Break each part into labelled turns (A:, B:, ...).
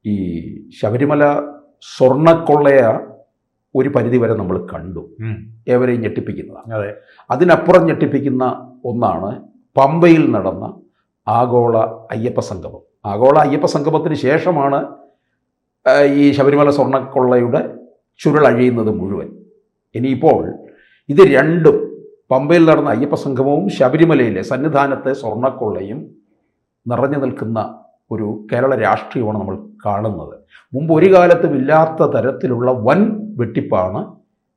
A: ഈ ശബരിമല സ്വർണ്ണക്കൊള്ളയ ഒരു പരിധിവരെ നമ്മൾ കണ്ടു, ഏവരെയും ഞെട്ടിപ്പിക്കുന്നതാണ്.
B: അതെ.
A: അതിനപ്പുറം ഞെട്ടിപ്പിക്കുന്ന ഒന്നാണ് പമ്പയിൽ നടന്ന ആഗോള അയ്യപ്പ സംഗമം. ആഗോള അയ്യപ്പ സംഗമത്തിന് ശേഷമാണ് ഈ ശബരിമല സ്വർണ്ണക്കൊള്ളയുടെ ചുരുളഴിയുന്നത് മുഴുവൻ. ഇനിയിപ്പോൾ ഇത് രണ്ടും, പമ്പയിൽ നടന്ന അയ്യപ്പ സംഗമവും ശബരിമലയിലെ സന്നിധാനത്തെ സ്വർണ്ണക്കൊള്ളയും നിറഞ്ഞു നിൽക്കുന്ന ഒരു കേരള രാഷ്ട്രീയമാണ് നമ്മൾ കാണുന്നത്. മുമ്പ് ഒരു കാലത്തും ഇല്ലാത്ത തരത്തിലുള്ള വൻ വെട്ടിപ്പാണ്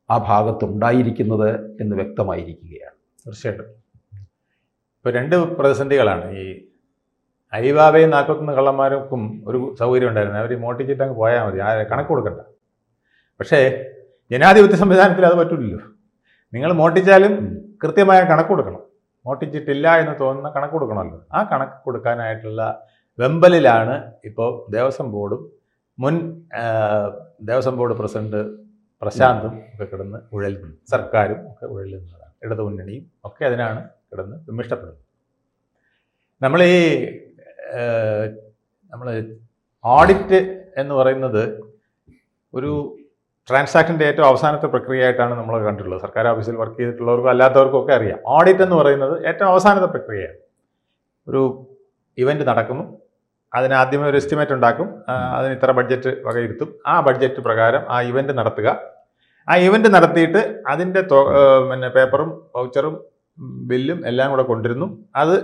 A: ആ ഭാഗത്തുണ്ടായിരിക്കുന്നത് എന്ന് വ്യക്തമായിരിക്കുകയാണ്.
B: തീർച്ചയായിട്ടും. ഇപ്പോൾ രണ്ട് പ്രതിസന്ധികളാണ്. ഈ അരിവാവയും നാൽപ്പത്തൊന്ന് കള്ളന്മാർക്കും ഒരു സൗകര്യം ഉണ്ടായിരുന്നു, അവർ മോട്ടിച്ചിട്ട് അങ്ങ് പോയാൽ മതി, കണക്ക് കൊടുക്കണ്ട. പക്ഷേ ജനാധിപത്യ സംവിധാനത്തിൽ അത് പറ്റില്ലല്ലോ. നിങ്ങൾ മോട്ടിച്ചാലും കൃത്യമായ കണക്ക് കൊടുക്കണം. മോട്ടിച്ചിട്ടില്ല എന്ന് തോന്നുന്ന കണക്ക് കൊടുക്കണമല്ലോ. ആ കണക്ക് കൊടുക്കാനായിട്ടുള്ള വെമ്പലിലാണ് ഇപ്പോൾ ദേവസ്വം ബോർഡും മുൻ ദേവസ്വം ബോർഡ് പ്രസിഡന്റ് പ്രശാന്തും ഒക്കെ കിടന്ന് ഉഴലുന്നത്, സർക്കാരും ഒക്കെ ഉഴലുന്നതാണ്. ഇടതു മുന്നണിയും ഒക്കെ അതിനാണ് കിടന്ന് വിമിഷ്ടപ്പെടുന്നത്. നമ്മൾ ഓഡിറ്റ് എന്ന് പറയുന്നത് ഒരു ട്രാൻസാക്ഷൻ്റെ ഏറ്റവും അവസാനത്തെ പ്രക്രിയയായിട്ടാണ് നമ്മൾ കണ്ടിട്ടുള്ളത്. സർക്കാർ ഓഫീസിൽ വർക്ക് ചെയ്തിട്ടുള്ളവർക്കും അല്ലാത്തവർക്കും ഒക്കെ അറിയാം. ഓഡിറ്റ് എന്ന് പറയുന്നത് ഏറ്റവും അവസാനത്തെ പ്രക്രിയയാണ്. ഒരു ഇവൻ്റ് നടക്കുന്നു, അതിനാദ്യമേ ഒരു എസ്റ്റിമേറ്റ് ഉണ്ടാക്കും, അതിന് ഇത്ര ബഡ്ജറ്റ് വകയിരുത്തും, ആ ബഡ്ജറ്റ് പ്രകാരം ആ ഇവൻ്റ് നടത്തുക. ആ ഇവൻ്റ് നടത്തിയിട്ട് അതിൻ്റെ പേപ്പറും വൗച്ചറും ബില്ലും എല്ലാം കൂടെ കൊണ്ടിരുന്നു. അത്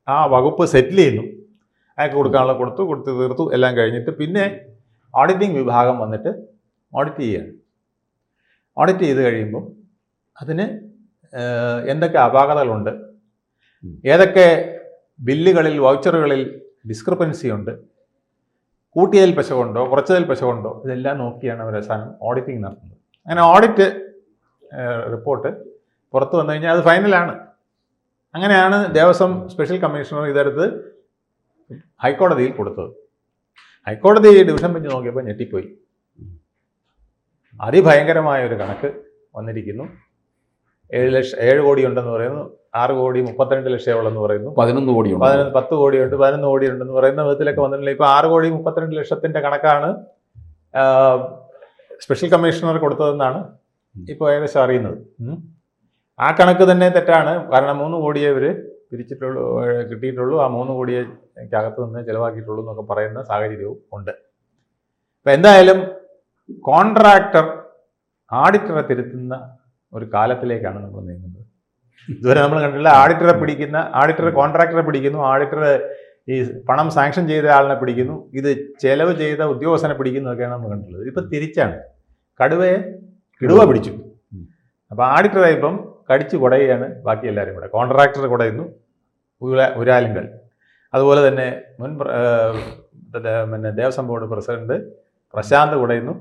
B: ആ വകുപ്പ് സെറ്റിൽ ചെയ്യുന്നു, അയാൾക്ക് കൊടുക്കാനുള്ള കൊടുത്ത് തീർത്തു. എല്ലാം കഴിഞ്ഞിട്ട് പിന്നെ ഓഡിറ്റിംഗ് വിഭാഗം വന്നിട്ട് ഓഡിറ്റ് ചെയ്യുകയാണ്. ഓഡിറ്റ് ചെയ്ത് കഴിയുമ്പം അതിന് എന്തൊക്കെ അപാകതകളുണ്ട്, ഏതൊക്കെ ബില്ലുകളിൽ വൗച്ചറുകളിൽ ഡിസ്ക്രിപ്പൻസി ഉണ്ട്, കൂട്ടിയതിൽ പശകൊണ്ടോ കുറച്ചതിൽ പശകൊണ്ടോ, ഇതെല്ലാം നോക്കിയാണ് അവർ അവസാനം ഓഡിറ്റിംഗ് നടത്തുന്നത്. അങ്ങനെ ഓഡിറ്റ് റിപ്പോർട്ട് പുറത്തു വന്നു കഴിഞ്ഞാൽ അത് ഫൈനലാണ്. അങ്ങനെയാണ് ദേവസ്വം സ്പെഷ്യൽ കമ്മീഷണർ ഇതെടുത്ത് ഹൈക്കോടതിയിൽ കൊടുത്തത്. ഹൈക്കോടതി ഡിവിഷൻ ബെഞ്ച് നോക്കിയപ്പോൾ ഞെട്ടിപ്പോയി. അതിഭയങ്കരമായ ഒരു കണക്ക് വന്നിരിക്കുന്നു. 7 കോടി ഉണ്ടെന്ന് പറയുന്നു, 6 കോടി 32 ലക്ഷം ഉള്ളെന്ന് പറയുന്നു,
A: 11 കോടിയുണ്ട്,
B: 10 കോടിയുണ്ട്, 11 കോടിയുണ്ടെന്ന് പറയുന്ന വിധത്തിലൊക്കെ വന്നിട്ടില്ല. ഇപ്പോൾ 6 കോടി 32 ലക്ഷത്തിൻ്റെ കണക്കാണ് സ്പെഷ്യൽ കമ്മീഷണർ കൊടുത്തതെന്നാണ് ഇപ്പോൾ ഏകദേശം അറിയുന്നത്. ആ കണക്ക് തന്നെ തെറ്റാണ്. കാരണം 3 കോടിയെ ഇവർ പിരിച്ചിട്ടുള്ളൂ, കിട്ടിയിട്ടുള്ളൂ, ആ 3 കോടിയേക്കകത്ത് നിന്ന് ചിലവാക്കിയിട്ടുള്ളൂ എന്നൊക്കെ പറയുന്ന സാഹചര്യവും ഉണ്ട്. അപ്പം എന്തായാലും കോൺട്രാക്ടർ ആഡിറ്ററെ തിരുത്തുന്ന ഒരു കാലത്തിലേക്കാണ് നമ്മൾ നീങ്ങുന്നത്. ഇതുവരെ നമ്മൾ കണ്ടില്ല, ആഡിറ്റർ കോൺട്രാക്ടറെ പിടിക്കുന്നു, ആഡിറ്റർ ഈ പണം സാങ്ഷൻ ചെയ്ത ആളിനെ പിടിക്കുന്നു, ഇത് ചെലവ് ചെയ്ത ഉദ്യോഗസ്ഥനെ പിടിക്കുന്നതൊക്കെയാണ് നമ്മൾ കണ്ടിട്ടുള്ളത്. ഇപ്പം തിരിച്ചാണ്, കിടുവ പിടിച്ചു. അപ്പോൾ ആഡിറ്ററെ ഇപ്പം കടിച്ചു കുടയുകയാണ് ബാക്കി എല്ലാവരും കൂടെ. കോൺട്രാക്ടർ കുടയുന്നു, ഉരാലുങ്കൾ. അതുപോലെ തന്നെ മുൻ ദേവസ്വം ബോർഡ് പ്രസിഡന്റ് പ്രശാന്ത് കുടയുന്നു.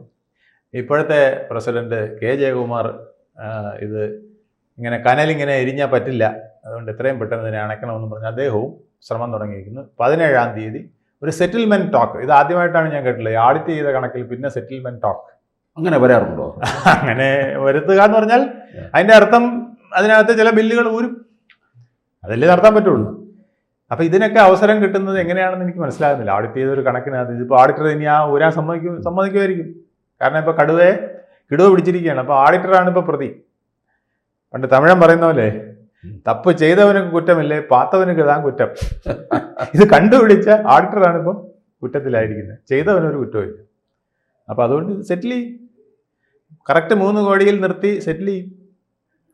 B: ഇപ്പോഴത്തെ പ്രസിഡന്റ് കെ ജയകുമാർ ഇത് ഇങ്ങനെ കനലിങ്ങനെ എരിഞ്ഞാൽ പറ്റില്ല, അതുകൊണ്ട് എത്രയും പെട്ടെന്ന് ഇതിനെ അണയ്ക്കണമെന്ന് പറഞ്ഞ് അദ്ദേഹവും ശ്രമം തുടങ്ങിയിരിക്കുന്നു. 17-ാം തീയതി ഒരു സെറ്റിൽമെൻറ്റ് ടോക്ക്, ഇത് ആദ്യമായിട്ടാണ് ഞാൻ കേട്ടിട്ടുള്ളത്. ആഡിറ്റ് ചെയ്ത കണക്കിൽ പിന്നെ സെറ്റിൽമെൻറ്റ് ടോക്ക്
A: അങ്ങനെ വരാറുണ്ടോ?
B: അങ്ങനെ വരുത്തുക എന്ന് പറഞ്ഞാൽ അതിൻ്റെ അർത്ഥം അതിനകത്ത് ചില ബില്ലുകൾ ഊരും, അതല്ലേ നടത്താൻ പറ്റുള്ളൂ. അപ്പോൾ ഇതിനൊക്കെ അവസരം കിട്ടുന്നത് എങ്ങനെയാണെന്ന് എനിക്ക് മനസ്സിലാകുന്നില്ല. ഓഡിറ്റ് ചെയ്തൊരു കണക്കിനകത്ത് ഇതിപ്പോൾ ഓഡിറ്റർ ഇനി ആ ഊരാൻ സമ്മതിക്കുമായിരിക്കും. കാരണം ഇപ്പോൾ കിടുവ പിടിച്ചിരിക്കുകയാണ്. അപ്പോൾ ഓഡിറ്ററാണ് ഇപ്പോൾ പ്രതി. പണ്ട് തമിഴൻ പറയുന്ന പോലെ തപ്പ് ചെയ്തവനക്ക് കുറ്റമില്ലേ, പാത്തവനക്ക് താൻ കുറ്റം. ഇത് കണ്ടുപിടിച്ച ഓഡിറ്ററാണ് ഇപ്പം കുറ്റത്തിലായിരിക്കുന്നത്, ചെയ്തവനൊരു കുറ്റമില്ല. അപ്പോൾ അതുകൊണ്ട് ഇത് സെറ്റിൽ ചെയ്യും, കറക്റ്റ് 3 കോടിയിൽ നിർത്തി സെറ്റിൽ ചെയ്യും.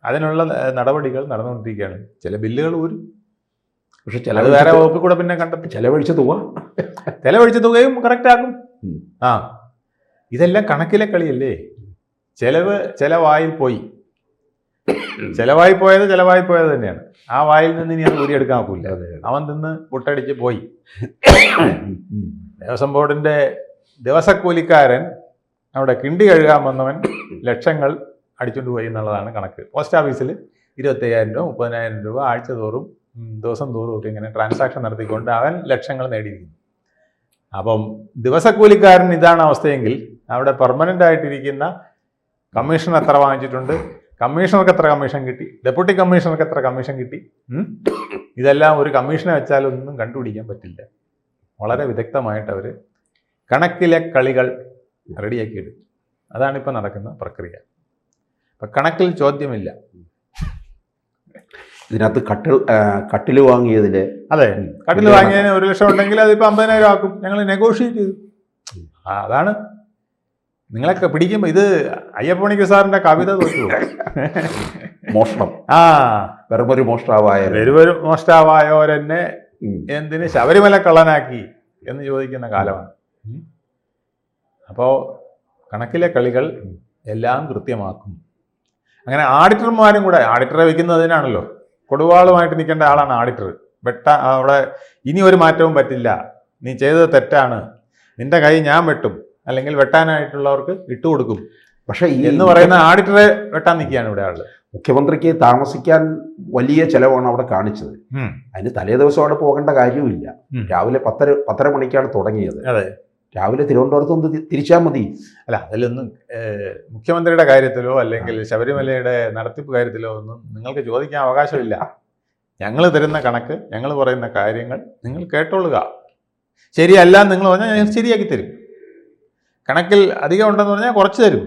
B: അതിനുള്ള നടപടികൾ നടന്നുകൊണ്ടിരിക്കുകയാണ്. ചില ബില്ലുകൾ ഊരും, പക്ഷെ ചില വേറെ വകുപ്പിൽ കൂടെ പിന്നെ കണ്ടെത്തി ചെലവഴിച്ച തുകയും കറക്റ്റ് ആക്കും. ഇതെല്ലാം കണക്കിലെ കളിയല്ലേ. ചെലവായി പോയത് തന്നെയാണ്. ആ വായിൽ നിന്ന് ഇനി അത് ഊരിയെടുക്കാൻ നോക്കൂല. അവൻ നിന്ന് പൊട്ടടിച്ച് പോയി. ദേവസ്വം ബോർഡിന്റെ ദിവസക്കൂലിക്കാരൻ അവിടെ കിണ്ടി കഴുകാൻ വന്നവൻ ലക്ഷങ്ങൾ അടിച്ചുകൊണ്ട് പോയി എന്നുള്ളതാണ് കണക്ക്. പോസ്റ്റ് ഓഫീസിൽ 25,000 രൂപ 30,000 രൂപ ആഴ്ച തോറും ദിവസം തോറും ഒക്കെ ഇങ്ങനെ ട്രാൻസാക്ഷൻ നടത്തിക്കൊണ്ട് അവൻ ലക്ഷങ്ങൾ നേടിയിരിക്കുന്നു. അപ്പം ദിവസക്കൂലിക്കാരൻ ഇതാണ് അവസ്ഥയെങ്കിൽ അവിടെ പെർമനൻ്റ് ആയിട്ടിരിക്കുന്ന കമ്മീഷണർ എത്ര വാങ്ങിച്ചിട്ടുണ്ട്, കമ്മീഷണർക്ക് എത്ര കമ്മീഷൻ കിട്ടി, ഡെപ്യൂട്ടി കമ്മീഷണർക്ക് എത്ര കമ്മീഷൻ കിട്ടി, ഇതെല്ലാം ഒരു കമ്മീഷനെ വെച്ചാലൊന്നും കണ്ടുപിടിക്കാൻ പറ്റില്ല. വളരെ വിദഗ്ധമായിട്ട് അവർ കണക്കിലെ കളികൾ റെഡിയാക്കിയെടുക്കും. അതാണിപ്പോൾ നടക്കുന്ന പ്രക്രിയ. അപ്പം കണക്കിൽ ചോദ്യമില്ല.
A: ഇതിനകത്ത് കട്ടിൽ വാങ്ങിയതിൽ
B: അതെ, കട്ടിൽ വാങ്ങിയതിന് 1 ലക്ഷം ഉണ്ടെങ്കിൽ അതിപ്പോൾ 50,000 ആക്കും. ഞങ്ങൾ നെഗോഷിയേറ്റ് ചെയ്തു. അതാണ് നിങ്ങളൊക്കെ പിടിക്കുമ്പോൾ ഇത് അയ്യപ്പണിക്ക് സാറിന്റെ കവിത തോറ്റു.
A: മോഷണം വെറുമൊരു
B: മോഷ്ടാവായവരെന്നെ എന്തിന് ശബരിമല കള്ളനാക്കി എന്ന് ചോദിക്കുന്ന കാലമാണ്. അപ്പോൾ കണക്കിലെ കളികൾ എല്ലാം കൃത്യമാക്കും. അങ്ങനെ ഓഡിറ്റർമാരും കൂടെ, ഓഡിറ്ററെ വയ്ക്കുന്നതിനാണല്ലോ, കൊടുവാളുമായിട്ട് നിൽക്കേണ്ട ആളാണ് ഓഡിറ്റർ. അവിടെ ഇനി ഒരു മാറ്റവും പറ്റില്ല, നീ ചെയ്തത് തെറ്റാണ്, നിന്റെ കൈ ഞാൻ വെട്ടും, അല്ലെങ്കിൽ വെട്ടാനായിട്ടുള്ളവർക്ക് ഇട്ടുകൊടുക്കും
A: പക്ഷേ
B: എന്ന് പറയുന്ന ഓഡിറ്ററെ വെട്ടാൻ നിൽക്കുകയാണ് ഇവിടെ ആള്.
A: മുഖ്യമന്ത്രിക്ക് താമസിക്കാൻ വലിയ ചെലവാണ് അവിടെ കാണിച്ചത്. അതിന് തലേ ദിവസം അവിടെ പോകേണ്ട കാര്യമില്ല. രാവിലെ 10:30 മണിക്കാണ് തുടങ്ങിയത്.
B: അതെ,
A: രാവിലെ തിരുവനന്തപുരത്ത് ഒന്ന് തിരിച്ചാൽ മതി.
B: അല്ല, അതിലൊന്നും മുഖ്യമന്ത്രിയുടെ കാര്യത്തിലോ അല്ലെങ്കിൽ ശബരിമലയുടെ നടത്തിപ്പ് കാര്യത്തിലോ ഒന്നും നിങ്ങൾക്ക് ചോദിക്കാൻ അവകാശമില്ല. ഞങ്ങൾ തരുന്ന കണക്ക്, ഞങ്ങൾ പറയുന്ന കാര്യങ്ങൾ നിങ്ങൾ കേട്ടോളുക. ശരിയല്ല നിങ്ങൾ പറഞ്ഞാൽ ഞങ്ങൾ ശരിയാക്കി തരും. കണക്കിൽ അധികം ഉണ്ടെന്ന് പറഞ്ഞാൽ കുറച്ച് തരും.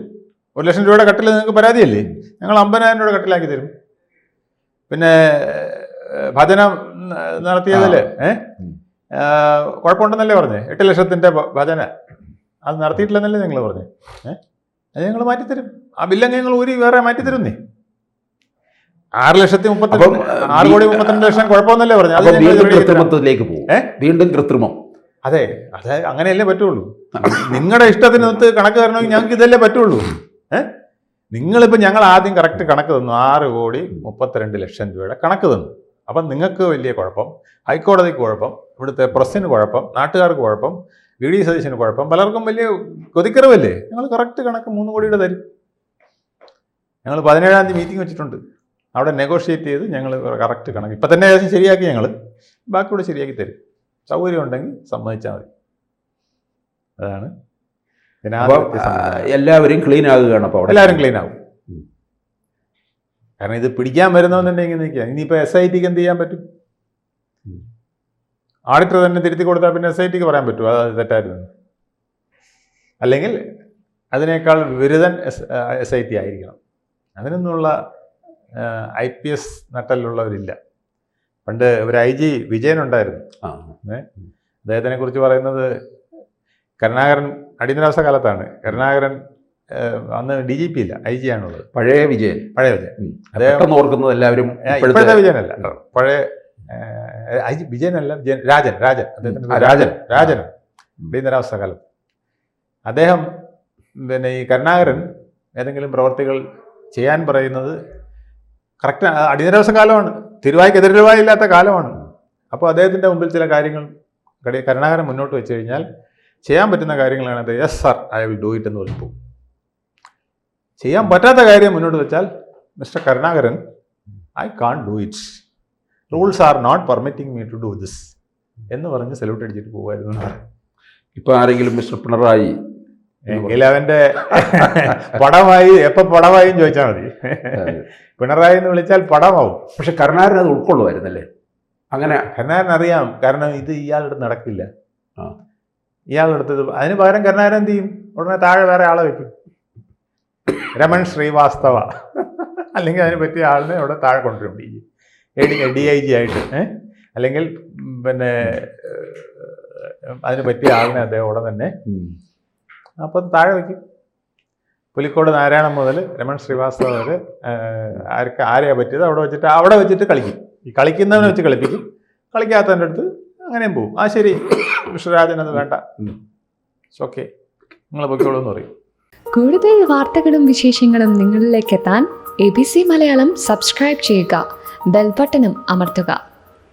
B: 1 ലക്ഷം രൂപയുടെ കട്ടിൽ നിങ്ങൾക്ക് പരാതിയല്ലേ, ഞങ്ങൾ 50,000 രൂപയുടെ കട്ടിലാക്കി തരും. പിന്നെ ഭജന നടത്തിയതിൽ കുഴപ്പമുണ്ടെന്നല്ലേ പറഞ്ഞേ? 8 ലക്ഷത്തിൻ്റെ ഭജന അത് നടത്തിയിട്ടില്ലെന്നല്ലേ നിങ്ങൾ പറഞ്ഞേ? അത് ഞങ്ങൾ മാറ്റിത്തരും. ആ ബില്ലങ്ങ് ഞങ്ങൾ ഊരി വേറെ മാറ്റിത്തരുന്നേ. 6,32,00,000 കുഴപ്പമൊന്നല്ലേ പറഞ്ഞു?
A: കൃത്രിമത്തിലേക്ക് പോകും, വീണ്ടും കൃത്രിമം.
B: അതെ, അങ്ങനെയല്ലേ പറ്റുള്ളൂ. നിങ്ങളുടെ ഇഷ്ടത്തിനൊത്ത് കണക്ക് തരണമെങ്കിൽ ഞങ്ങൾക്ക് ഇതല്ലേ പറ്റുള്ളൂ. നിങ്ങളിപ്പോൾ ഞങ്ങൾ ആദ്യം കറക്റ്റ് കണക്ക് തന്നു, 6,32,00,000 രൂപയുടെ കണക്ക് തന്നു. അപ്പം നിങ്ങൾക്ക് വലിയ കുഴപ്പം, ഹൈക്കോടതിക്ക് കുഴപ്പം, ഇവിടുത്തെ പ്രസ്സിന് കുഴപ്പം, നാട്ടുകാർക്ക് കുഴപ്പം, VD സതീശന് കുഴപ്പം, പലർക്കും വലിയ കൊതിക്കറവല്ലേ? ഞങ്ങൾ കറക്റ്റ് കണക്ക് 3 കോടിയുടെ തരും. ഞങ്ങൾ 17-ാം തീയതി മീറ്റിംഗ് വെച്ചിട്ടുണ്ട്. അവിടെ നെഗോഷിയേറ്റ് ചെയ്ത് ഞങ്ങൾ കറക്റ്റ് കണക്ക് ഇപ്പം തന്നെ ഏകദേശം ശരിയാക്കി, ഞങ്ങൾ ബാക്കിയൂടെ ശരിയാക്കി തരും. സൗകര്യം ഉണ്ടെങ്കിൽ സമ്മതിച്ചാൽ മതി. അതാണ്
A: എല്ലാവരും ക്ലീൻ ആകുകയാണ്. അപ്പോൾ
B: എല്ലാവരും ക്ലീൻ ആകും. കാരണം ഇത് പിടിക്കാൻ വരുന്നവെന്നുണ്ടെങ്കിൽ നിൽക്കുക. ഇനിയിപ്പോൾ SITക്ക് എന്ത് ചെയ്യാൻ പറ്റും? ഓഡിറ്റർ തന്നെ തിരുത്തി കൊടുത്താൽ പിന്നെ SITക്ക് പറയാൻ പറ്റുമോ അത് തെറ്റായിരുന്നു? അല്ലെങ്കിൽ അതിനേക്കാൾ വിരുദ്ധൻ SIT ആയിരിക്കണം. അതിനൊന്നുള്ള IPS നട്ടലുള്ളവരില്ല. പണ്ട് ഒരു IG വിജയൻ ഉണ്ടായിരുന്നു. അദ്ദേഹത്തിനെ കുറിച്ച് പറയുന്നത്, കരുണാകരൻ അടിയന്തരാവസ്ഥ കാലത്താണ്. കരുണാകരൻ അന്ന് DGP ഇല്ല, IG ആണുള്ളത്.
A: പഴയ വിജയൻ. അദ്ദേഹം ഓർക്കുന്നത് എല്ലാവരും
B: ഇപ്പോഴത്തെ വിജയനല്ല, പഴയ വിജയനല്ല, രാജൻ അദ്ദേഹത്തിന് രാജൻ അടിയന്തരാവസ്ഥ കാലത്ത്. അദ്ദേഹം പിന്നെ ഈ കരുണാകരൻ ഏതെങ്കിലും പ്രവർത്തികൾ ചെയ്യാൻ പറയുന്നത് കറക്റ്റ് അടിയന്തരാവസ്ഥ കാലമാണ്, തിരുവായ്ക്ക് എതിരുവായി ഇല്ലാത്ത കാലമാണ്. അപ്പോൾ അദ്ദേഹത്തിൻ്റെ മുമ്പിൽ ചില കാര്യങ്ങൾ കരുണാകരൻ മുന്നോട്ട് വെച്ച് കഴിഞ്ഞാൽ ചെയ്യാൻ പറ്റുന്ന കാര്യങ്ങളാണ് yes sir I will do it എന്ന് പറഞ്ഞു പോകും. ചെയ്യാൻ പറ്റാത്ത കാര്യം മുന്നോട്ട് വെച്ചാൽ mister Karunakaran I can't do it, rules are not permitting me to do this എന്ന് പറഞ്ഞ് സല്യൂട്ട് അടിച്ചിട്ട് പോകുമായിരുന്നു.
A: ഇപ്പോൾ ആരെങ്കിലും മിസ്റ്റർ പിണറായി
B: എങ്കിൽ അവൻ്റെ പടമായി എപ്പോൾ പടമായും ചോദിച്ചാൽ മതി. പിണറായി എന്ന് വിളിച്ചാൽ പടമാവും.
A: പക്ഷെ കരുണാകരൻ അത് ഉൾക്കൊള്ളുമായിരുന്നല്ലേ?
B: അങ്ങനെ കരുണാകരൻ അറിയാം, കാരണം ഇത് ഇയാളുടെ നടക്കില്ല. ഇയാളെടുത്തത് അതിന് പകരം കരുണാകരൻ എന്ത് ചെയ്യും? ഉടനെ താഴെ വേറെ ആളെ വയ്ക്കും, രമൺ ശ്രീവാസ്തവ അല്ലെങ്കിൽ അതിന് പറ്റിയ ആളിനെ അവിടെ താഴെ കൊണ്ടുവരും, DIG ആയിട്ട്. അല്ലെങ്കിൽ പിന്നെ അതിന് പറ്റിയ ആളിനെ അദ്ദേഹം അവിടെ തന്നെ അപ്പം താഴെ വയ്ക്കും. പുലിക്കോട് നാരായണൻ മുതൽ രമൺ ശ്രീവാസ്തവ വരെ ആരെയാ പറ്റിയത് അവിടെ വെച്ചിട്ട് കളിക്കും. ഈ കളിക്കുന്നവനെ വെച്ച് കളിപ്പിക്കും, കളിക്കാത്തവൻ്റെ അടുത്ത് അങ്ങനെയും പോകും. ആ ശരി വിഷ്ണുരാജൻ അത് വേണ്ട, ഓക്കെ നിങ്ങൾ പൊയ്ക്കോളൂ എന്ന് പറയും.
C: കൂടുതൽ വാർത്തകളും വിശേഷങ്ങളും നിങ്ങളിലേക്ക് എത്താൻ ABC മലയാളം സബ്സ്ക്രൈബ് ചെയ്യുക, ബെൽ ബട്ടണും അമർത്തുക.